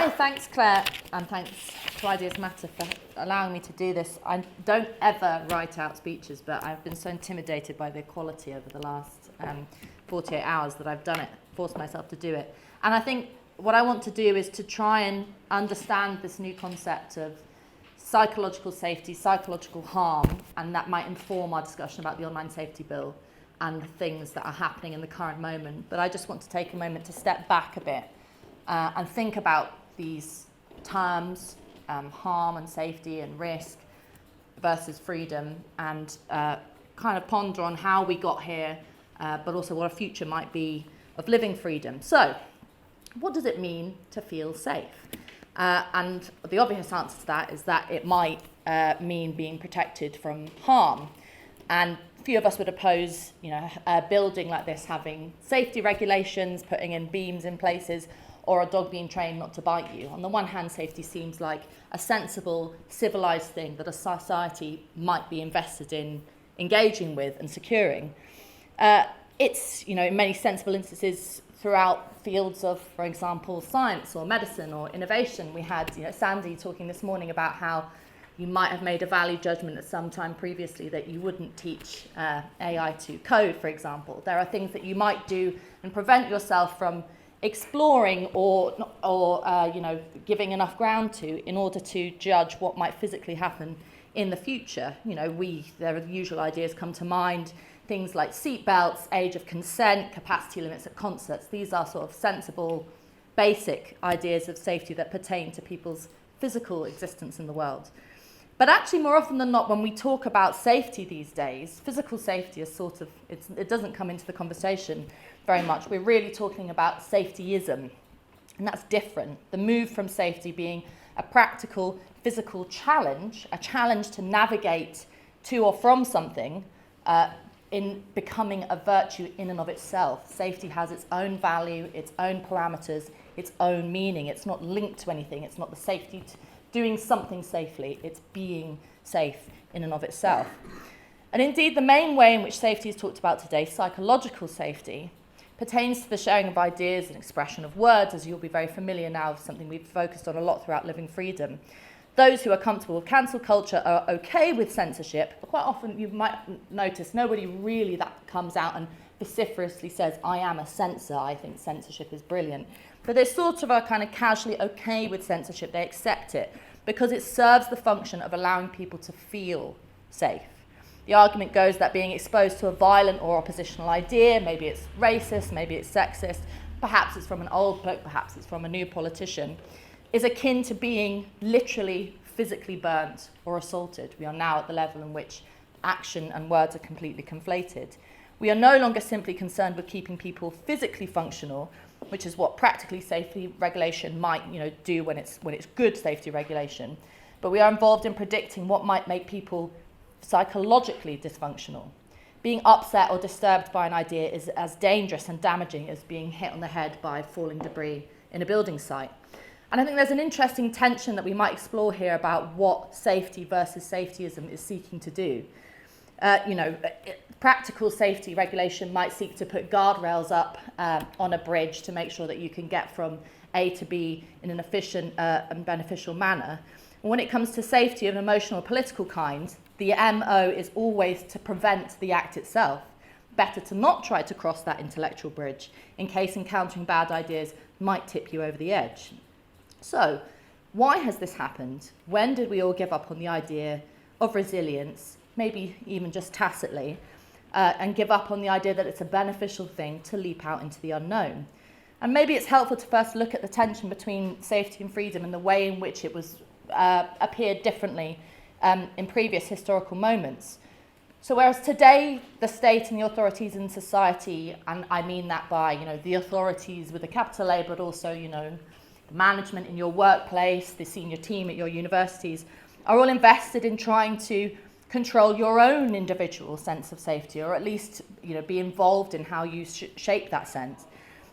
So thanks, Claire, and thanks to Ideas Matter for allowing me to do this. I don't ever write out speeches, but I've been so intimidated by the quality over the last 48 hours that I've done it, forced myself to do it. And I think what I want to do is to try and understand this new concept of psychological safety, psychological harm, and that might inform our discussion about the online safety bill and the things that are happening in the current moment. But I just want to take a moment to step back a bit and think about these terms, harm and safety and risk versus freedom, and kind of ponder on how we got here, but also what a future might be of living freedom. So, what does it mean to feel safe? And the obvious answer to that is that it might mean being protected from harm. And few of us would oppose, a building like this having safety regulations, putting in beams in places, or a dog being trained not to bite you. On the one hand, safety seems like a sensible, civilized thing that a society might be invested in engaging with and securing. It's, in many sensible instances throughout fields of, for example, science or medicine or innovation. We had, Sandy talking this morning about how you might have made a value judgment at some time previously that you wouldn't teach AI to code, for example. There are things that you might do and prevent yourself from exploring or giving enough ground to in order to judge what might physically happen in the future. There are the usual ideas come to mind, things like seatbelts, age of consent, capacity limits at concerts. These are sort of sensible, basic ideas of safety that pertain to people's physical existence in the world. But actually, more often than not, when we talk about safety these days, physical safety is it doesn't come into the conversation very much. We're really talking about safetyism, and that's different. The move from safety being a practical, physical challenge, a challenge to navigate to or from something, in becoming a virtue in and of itself. Safety has its own value, its own parameters, its own meaning. It's not linked to anything. It's not the safety doing something safely. It's being safe in and of itself. And indeed, the main way in which safety is talked about today, psychological safety, pertains to the sharing of ideas and expression of words, as you'll be very familiar now, something we've focused on a lot throughout Living Freedom. Those who are comfortable with cancel culture are okay with censorship, but quite often you might notice nobody really that comes out and vociferously says, I am a censor, I think censorship is brilliant. But they sort of are kind of casually okay with censorship, they accept it, because it serves the function of allowing people to feel safe. The argument goes that being exposed to a violent or oppositional idea, maybe it's racist, maybe it's sexist, perhaps it's from an old book, perhaps it's from a new politician, is akin to being literally physically burnt or assaulted. We are now at the level in which action and words are completely conflated. We are no longer simply concerned with keeping people physically functional, which is what practically safety regulation might do when it's good safety regulation, but we are involved in predicting what might make people psychologically dysfunctional. Being upset or disturbed by an idea is as dangerous and damaging as being hit on the head by falling debris in a building site. And I think there's an interesting tension that we might explore here about what safety versus safetyism is seeking to do. Practical safety regulation might seek to put guardrails up on a bridge to make sure that you can get from A to B in an efficient and beneficial manner. When it comes to safety of an emotional or political kind, the MO is always to prevent the act itself. Better to not try to cross that intellectual bridge in case encountering bad ideas might tip you over the edge. So, why has this happened? When did we all give up on the idea of resilience, maybe even just tacitly, and give up on the idea that it's a beneficial thing to leap out into the unknown? And maybe it's helpful to first look at the tension between safety and freedom and the way in which it was appeared differently in previous historical moments. So whereas today the state and the authorities in society, and I mean that by the authorities with a capital A, but also the management in your workplace, the senior team at your universities, are all invested in trying to control your own individual sense of safety, or at least be involved in how you shape that sense,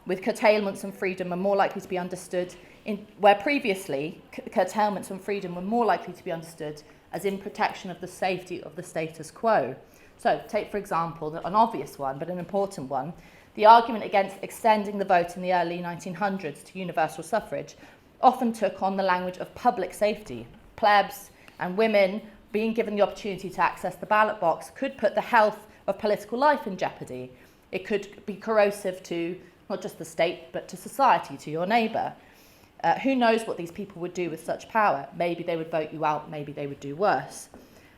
with curtailments and freedom are more likely to be understood where previously curtailments and freedom were more likely to be understood as in protection of the safety of the status quo. So take, for example, an obvious one, but an important one, the argument against extending the vote in the early 1900s to universal suffrage often took on the language of public safety. Plebs and women being given the opportunity to access the ballot box could put the health of political life in jeopardy. It could be corrosive to not just the state, but to society, to your neighbour. Who knows what these people would do with such power? Maybe they would vote you out, maybe they would do worse.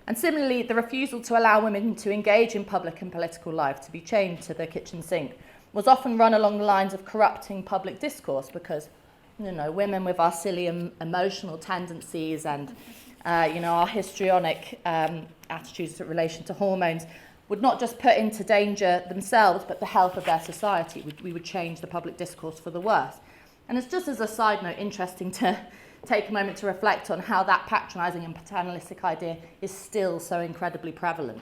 And similarly, the refusal to allow women to engage in public and political life, to be chained to the kitchen sink, was often run along the lines of corrupting public discourse because, women with our silly emotional tendencies and, our histrionic attitudes in relation to hormones would not just put into danger themselves, but the health of their society. We would change the public discourse for the worse. And it's just as a side note interesting to take a moment to reflect on how that patronising and paternalistic idea is still so incredibly prevalent.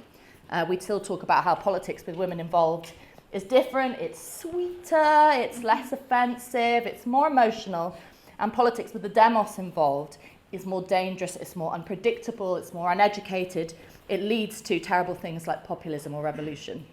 We still talk about how politics with women involved is different, it's sweeter, it's less offensive, it's more emotional, and politics with the demos involved is more dangerous, it's more unpredictable, it's more uneducated, it leads to terrible things like populism or revolution.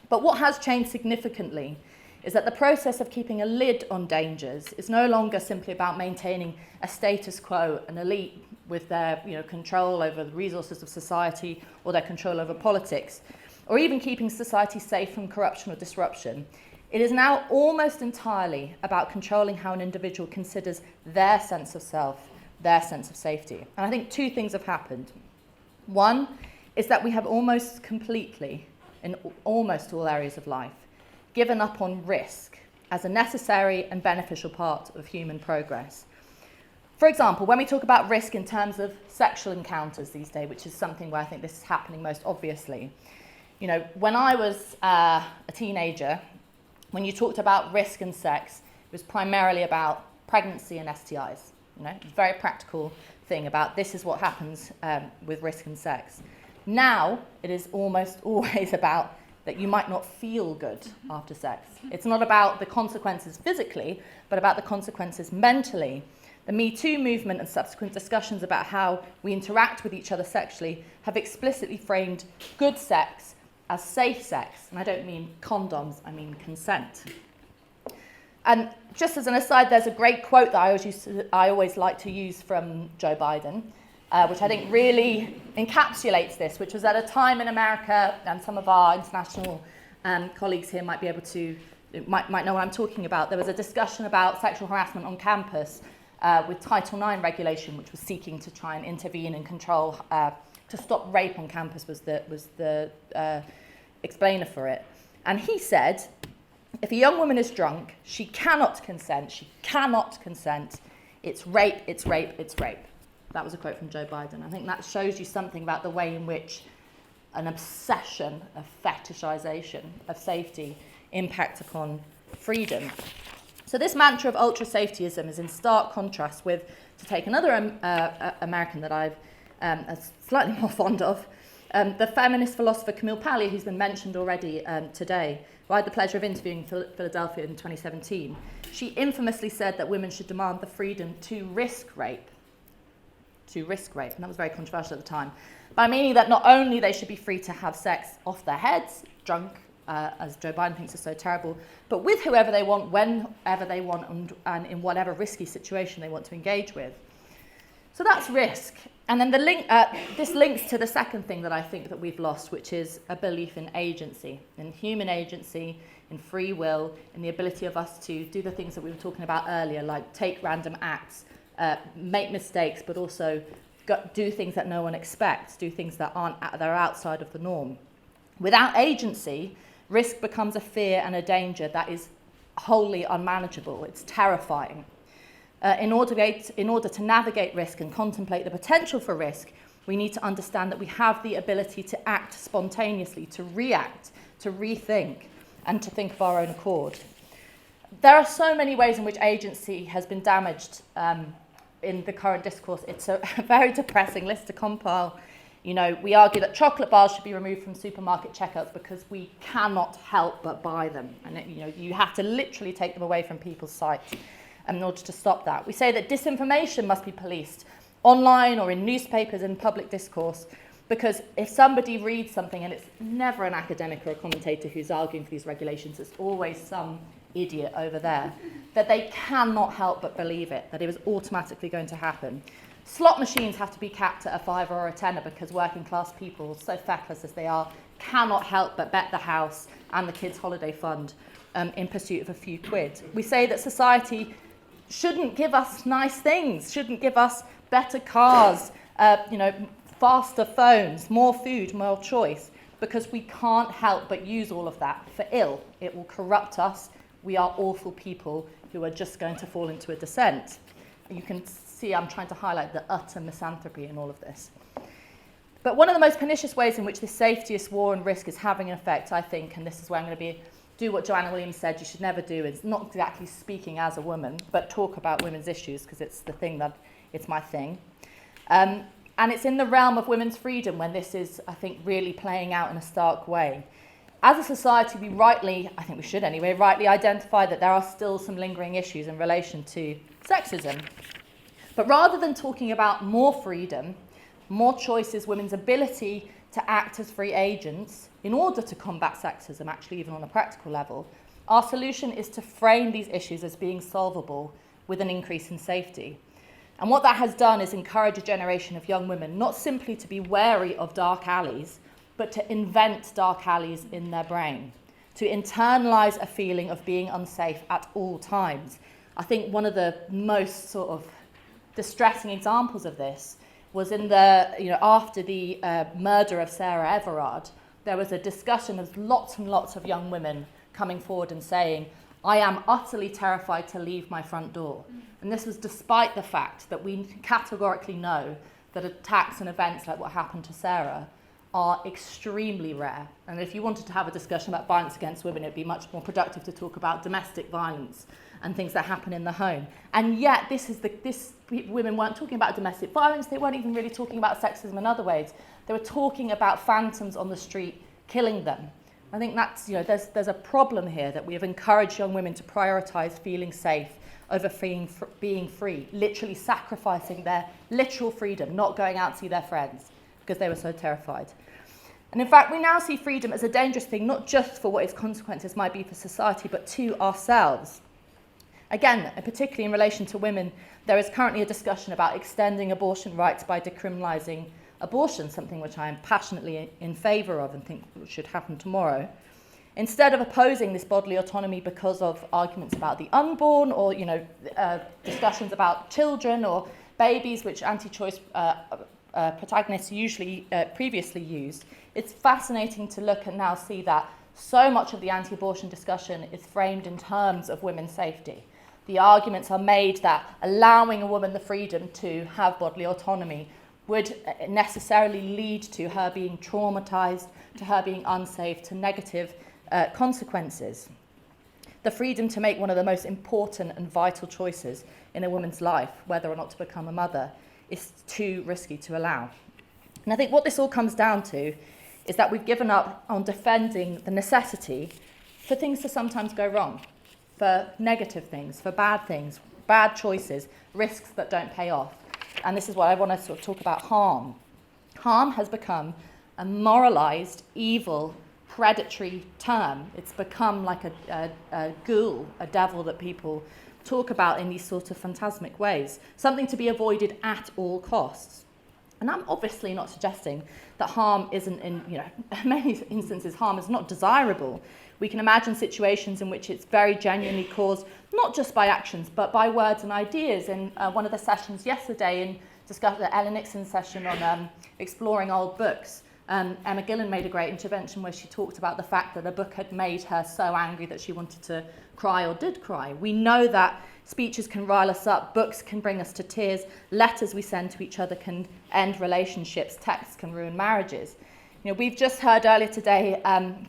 But what has changed significantly is that the process of keeping a lid on dangers is no longer simply about maintaining a status quo, an elite with their control over the resources of society or their control over politics, or even keeping society safe from corruption or disruption. It is now almost entirely about controlling how an individual considers their sense of self, their sense of safety. And I think two things have happened. One is that we have almost completely, in almost all areas of life, given up on risk as a necessary and beneficial part of human progress. For example, when we talk about risk in terms of sexual encounters these days, which is something where I think this is happening most obviously, when I was a teenager, when you talked about risk and sex, it was primarily about pregnancy and STIs. Very practical thing about this is what happens with risk and sex. Now, it is almost always about that you might not feel good after sex. It's not about the consequences physically, but about the consequences mentally. The Me Too movement and subsequent discussions about how we interact with each other sexually have explicitly framed good sex as safe sex. And I don't mean condoms, I mean consent. And just as an aside, there's a great quote that I always like to use from Joe Biden, which I think really encapsulates this, which was at a time in America, and some of our international colleagues here might be able to, might know what I'm talking about. There was a discussion about sexual harassment on campus with Title IX regulation, which was seeking to try and intervene and control, to stop rape on campus was the explainer for it. And he said, if a young woman is drunk, she cannot consent, it's rape, it's rape, it's rape. That was a quote from Joe Biden. I think that shows you something about the way in which an obsession of fetishization of safety impacts upon freedom. So this mantra of ultra-safetyism is in stark contrast with, to take another American that I'm slightly more fond of, the feminist philosopher Camille Paglia, who's been mentioned already today, who I had the pleasure of interviewing in Philadelphia in 2017. She infamously said that women should demand the freedom to risk rape. And that was very controversial at the time. By meaning that not only they should be free to have sex off their heads, drunk, as Joe Biden thinks is so terrible, but with whoever they want, whenever they want, and in whatever risky situation they want to engage with. So that's risk. And then this links to the second thing that I think that we've lost, which is a belief in agency, in human agency, in free will, in the ability of us to do the things that we were talking about earlier, like take random acts, make mistakes, but also do things that no one expects, do things that are outside of the norm. Without agency, risk becomes a fear and a danger that is wholly unmanageable. It's terrifying. In order to navigate risk and contemplate the potential for risk, we need to understand that we have the ability to act spontaneously, to react, to rethink, and to think of our own accord. There are so many ways in which agency has been damaged in the current discourse. It's a very depressing list to compile. We argue that chocolate bars should be removed from supermarket checkouts because we cannot help but buy them. And you have to literally take them away from people's sight in order to stop that. We say that disinformation must be policed online or in newspapers and public discourse. Because if somebody reads something, and it's never an academic or a commentator who's arguing for these regulations, it's always some idiot over there, that they cannot help but believe it, that it was automatically going to happen. Slot machines have to be capped at a £5 or a tenner because working class people, so feckless as they are, cannot help but bet the house and the kids' holiday fund in pursuit of a few quid. We say that society shouldn't give us nice things, shouldn't give us better cars, faster phones, more food, more choice, because we can't help but use all of that for ill. It will corrupt us. We are awful people who are just going to fall into a descent. You can see I'm trying to highlight the utter misanthropy in all of this. But one of the most pernicious ways in which this safetyist war and risk is having an effect, I think, and this is where I'm going to do what Joanna Williams said you should never do, is not exactly speaking as a woman, but talk about women's issues, because it's the thing that, it's my thing. And it's in the realm of women's freedom when this is, I think, really playing out in a stark way. As a society, we rightly, I think we should anyway, rightly identify that there are still some lingering issues in relation to sexism. But rather than talking about more freedom, more choices, women's ability to act as free agents in order to combat sexism, actually even on a practical level, our solution is to frame these issues as being solvable with an increase in safety. And what that has done is encourage a generation of young women not simply to be wary of dark alleys, but to invent dark alleys in their brain, to internalise a feeling of being unsafe at all times. I think one of the most sort of distressing examples of this was in the, after the murder of Sarah Everard, there was a discussion of lots and lots of young women coming forward and saying, I am utterly terrified to leave my front door. And this was despite the fact that we categorically know that attacks and events like what happened to Sarah are extremely rare. And if you wanted to have a discussion about violence against women, it'd be much more productive to talk about domestic violence and things that happen in the home. And yet women weren't talking about domestic violence, they weren't even really talking about sexism in other ways. They were talking about phantoms on the street killing them. I think that's, there's a problem here that we have encouraged young women to prioritise feeling safe over being free, literally sacrificing their literal freedom, not going out to see their friends because they were so terrified. And in fact, we now see freedom as a dangerous thing, not just for what its consequences might be for society, but to ourselves. Again, particularly in relation to women, there is currently a discussion about extending abortion rights by decriminalising abortion, something which I am passionately in favour of and think should happen tomorrow. Instead of opposing this bodily autonomy because of arguments about the unborn or discussions about children or babies, which anti-choice protagonists usually previously used, it's fascinating to look and now see that so much of the anti-abortion discussion is framed in terms of women's safety. The arguments are made that allowing a woman the freedom to have bodily autonomy would necessarily lead to her being traumatised, to her being unsafe, to negative consequences. The freedom to make one of the most important and vital choices in a woman's life, whether or not to become a mother, is too risky to allow. And I think what this all comes down to is that we've given up on defending the necessity for things to sometimes go wrong, for negative things, for bad choices, risks that don't pay off. And this is what I want to sort of talk about harm. Harm has become a moralised, evil, predatory term. It's become like a ghoul, a devil that people talk about in these sort of phantasmic ways, something to be avoided at all costs. And I'm obviously not suggesting that harm isn't in many instances harm is not desirable. We can imagine situations in which it's very genuinely caused, not just by actions, but by words and ideas. In one of the sessions yesterday, the Ellen Nixon session on exploring old books, Emma Gillan made a great intervention where she talked about the fact that a book had made her so angry that she wanted to cry or did cry. We know that speeches can rile us up, books can bring us to tears, letters we send to each other can end relationships, texts can ruin marriages. We've just heard earlier today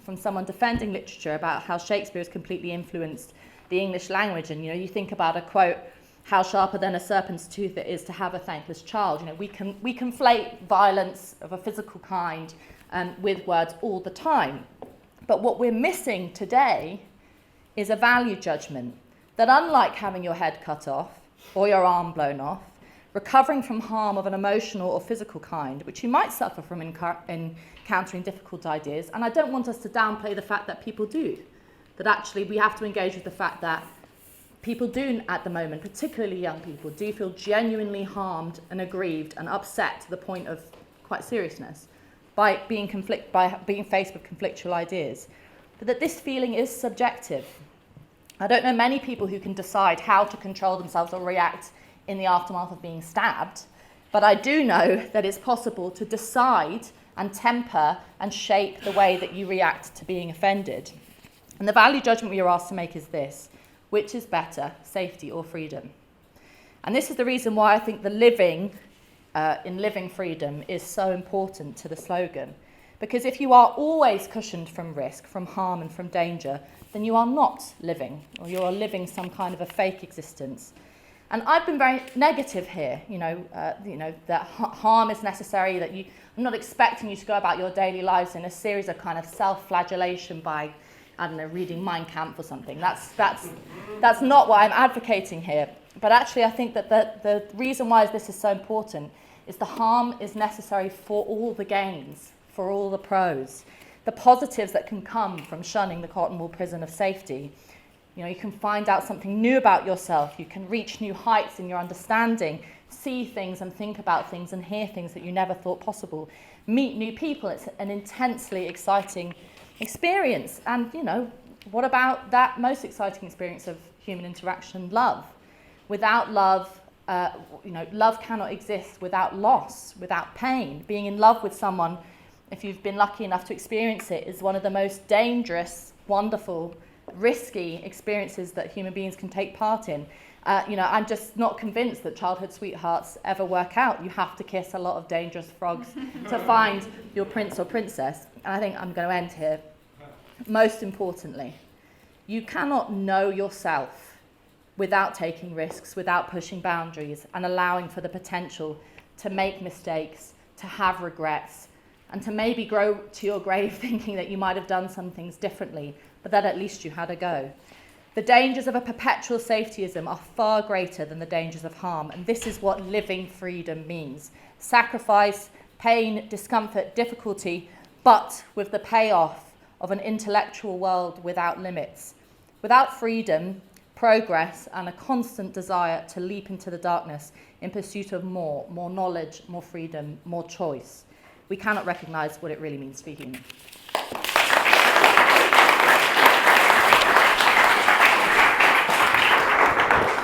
from someone defending literature about how Shakespeare has completely influenced the English language. And, you think about a quote, how sharper than a serpent's tooth it is to have a thankless child. We conflate violence of a physical kind with words all the time. But what we're missing today is a value judgment that, unlike having your head cut off or your arm blown off, recovering from harm of an emotional or physical kind, which you might suffer from encountering difficult ideas. And I don't want us to downplay the fact that people do, that actually we have to engage with the fact that people do at the moment, particularly young people, do feel genuinely harmed and aggrieved and upset to the point of quite seriousness by being faced with conflictual ideas. But that this feeling is subjective. I don't know many people who can decide how to control themselves or react in the aftermath of being stabbed, but I do know that it's possible to decide and temper and shape the way that you react to being offended. And the value judgment we are asked to make is this: which is better, safety or freedom? And this is the reason why I think the living freedom is so important to the slogan. Because if you are always cushioned from risk, from harm and from danger, then you are not living, or you are living some kind of a fake existence. And I've been very negative here, that harm is necessary, that I'm not expecting you to go about your daily lives in a series of kind of self-flagellation by, I don't know, reading Mein Kampf or something. That's not what I'm advocating here. But actually I think that the reason why this is so important is the harm is necessary for all the gains, for all the pros, the positives that can come from shunning the cotton wool prison of safety. You can find out something new about yourself, you can reach new heights in your understanding, see things and think about things and hear things that you never thought possible, meet new people. It's an intensely exciting experience. And what about that most exciting experience of human interaction, love? Without love, love cannot exist without loss, without pain. Being in love with someone, if you've been lucky enough to experience it, is one of the most dangerous, wonderful, risky experiences that human beings can take part in. I'm just not convinced that childhood sweethearts ever work out. You have to kiss a lot of dangerous frogs to find your prince or princess. And I think I'm going to end here. Most importantly, you cannot know yourself without taking risks, without pushing boundaries and allowing for the potential to make mistakes, to have regrets, and to maybe grow to your grave thinking that you might have done some things differently, but that at least you had a go. The dangers of a perpetual safetyism are far greater than the dangers of harm, and this is what living freedom means. Sacrifice, pain, discomfort, difficulty, but with the payoff of an intellectual world without limits. Without freedom, progress, and a constant desire to leap into the darkness in pursuit of more knowledge, more freedom, more choice, we cannot recognise what it really means to be human.